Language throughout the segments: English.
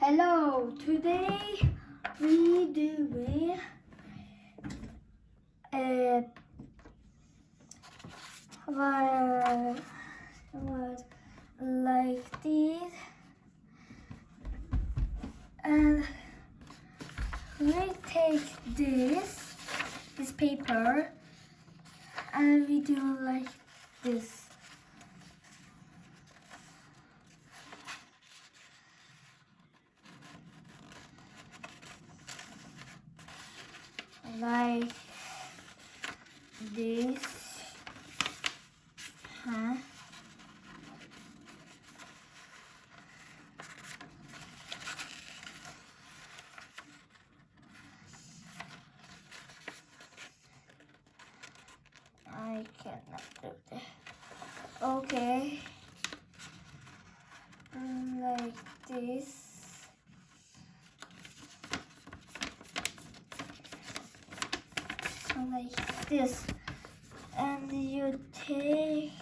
Hello, today we doing what like this, and we take this paper and we do like this. Like this, huh? I cannot do that. Okay, like this. Like this, and you take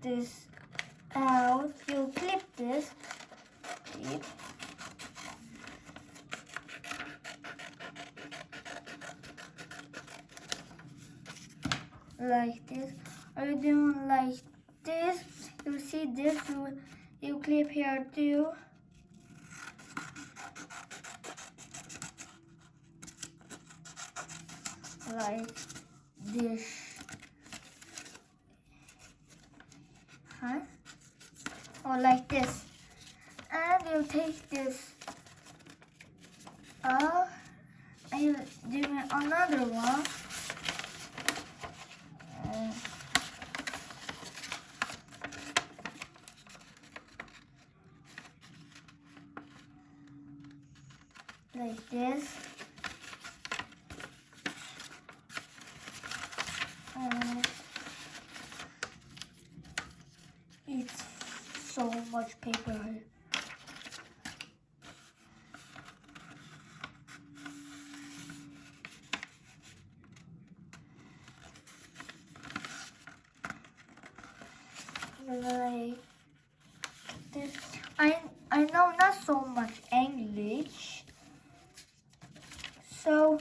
this out, you clip this, like this. Are you doing like this? You see this, you clip here too. Like this, huh? Or like this, and you take this off, and you do another one. Like this. It's so much paper here. Like this. I know not so much English, so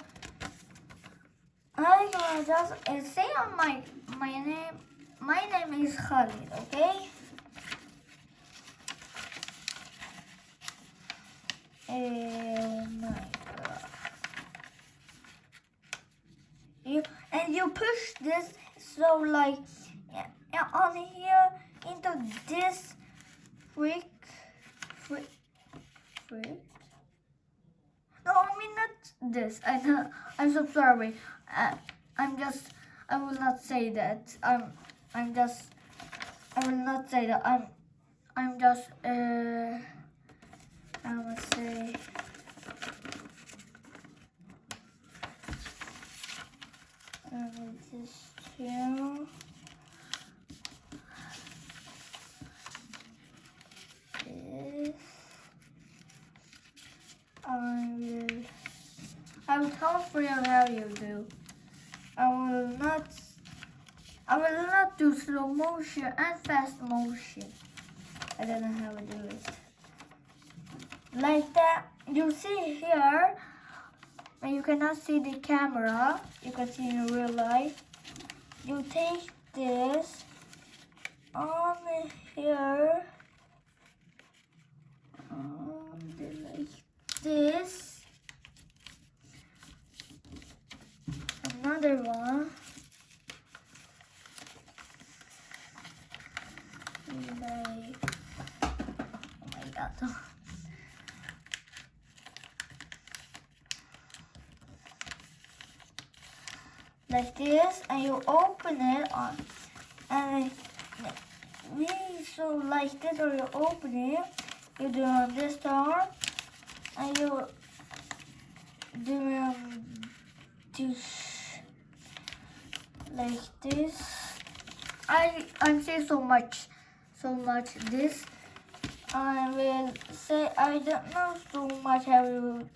I'm gonna just say on my name. My name is Khalid, okay? Oh my God. You push this, so like on here into this freak. No, I mean not this. I'm so sorry. I will not say that. I will not say that. I'm just. I will say. This here. This. I will tell for you how you do. I will not do slow motion and fast motion. I don't know how to do it. Like that. You see here, and you cannot see the camera. You can see in real life. You take this on here, like this. Another one. Like, oh my God. Like this, and you open it on, and so like this, or you open it, you do on this arm, and you do this, like this. I'm saying so much this. I will say I don't know so much how you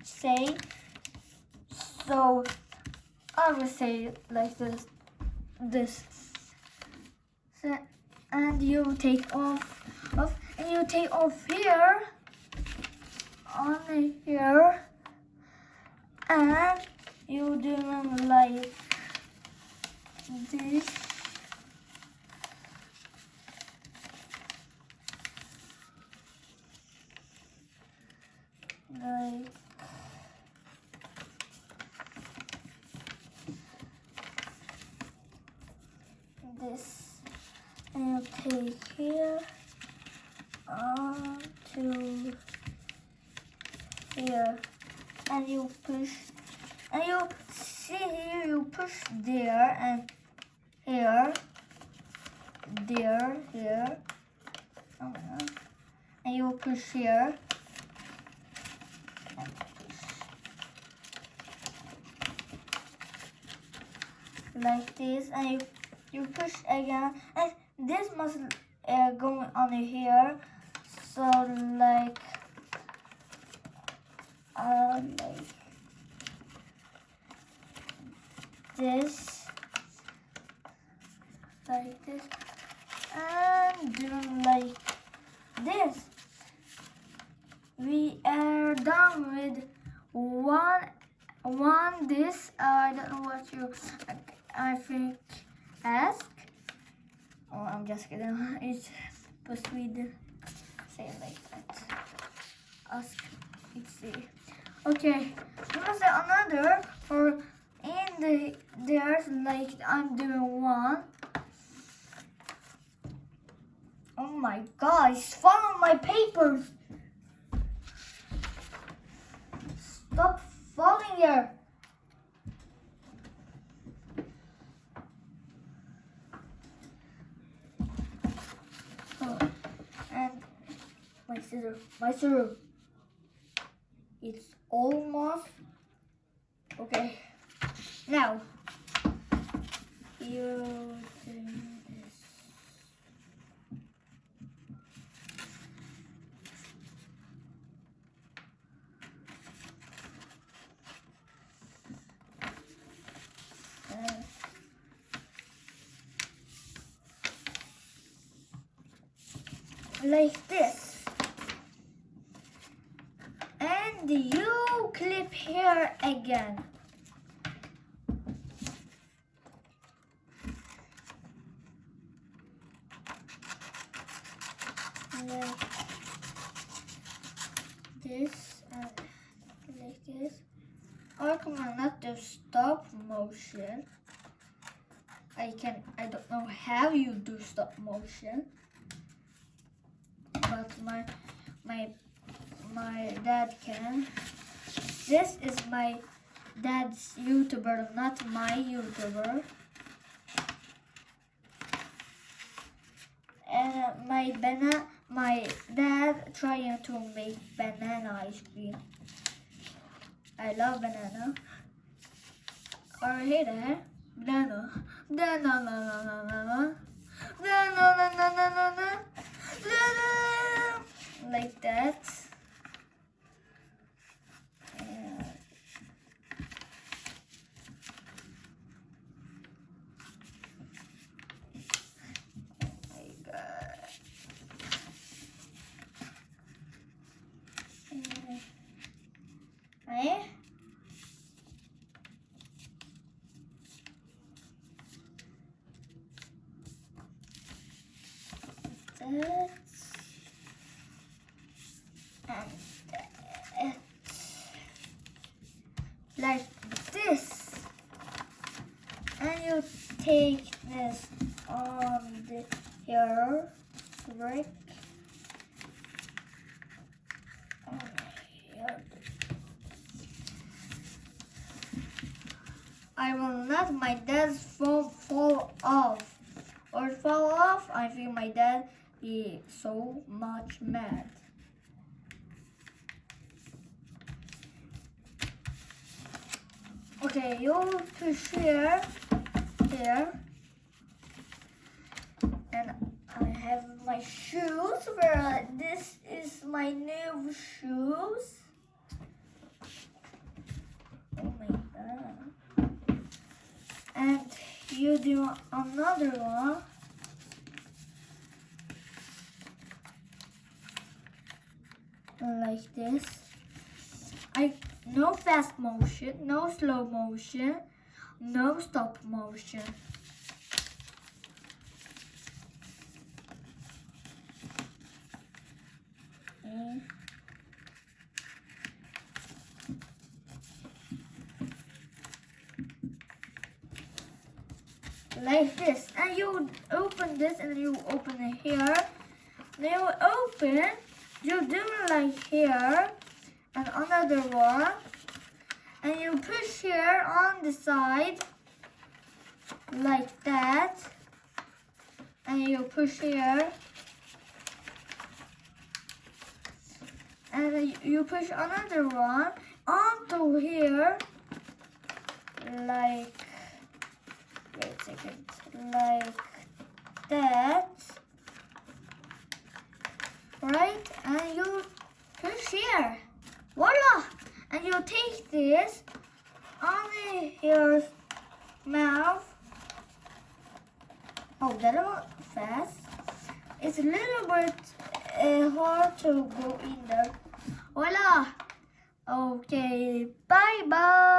say, so I will say it like this. So, and you take off, and you take off here, on here, and you do them like this. Like this, and you take here to here, and you push, and you see here, you push there and here, there, here, and you push here. Like this, and you push again, and this must go on here. So like this, like this, and do like this. We are done with one this. I don't know what you I think ask. Oh, I'm just kidding. It's supposed to be say it like that. Ask. Let's see. Okay, let's say another for in there's like I'm doing one. Oh my God! It's falling on my papers. Stop falling here. Oh, and my scissor. It's almost okay. Now you do this. Like this, and you clip here again. Like this and like this. Oh, come on, not the stop motion. I don't know how you do stop motion. But my dad can. This is my dad's YouTuber, not my YouTuber. And my dad trying to make banana ice cream. I love banana. Or hey there, banana, banana, like that. And oh my God. Eh? That. And like this, and you take this on your brick. I will not my dad's phone fall off. Or fall off, I think my dad be so much mad. Okay, you push here, and I have my shoes. Where this is my new shoes. Oh my God! And you do another one. Like this. No fast motion, no slow motion, no stop motion. Like this, and you open this and you open it here. Then you open, you do it like here, and another one, and you push here on the side like that, and you push here, and you push another one onto here like, wait a second, like that, right? And you push here, voila! And you take this on your mouth. Oh, that was fast. It's a little bit hard to go in there. Voila! Okay, bye bye.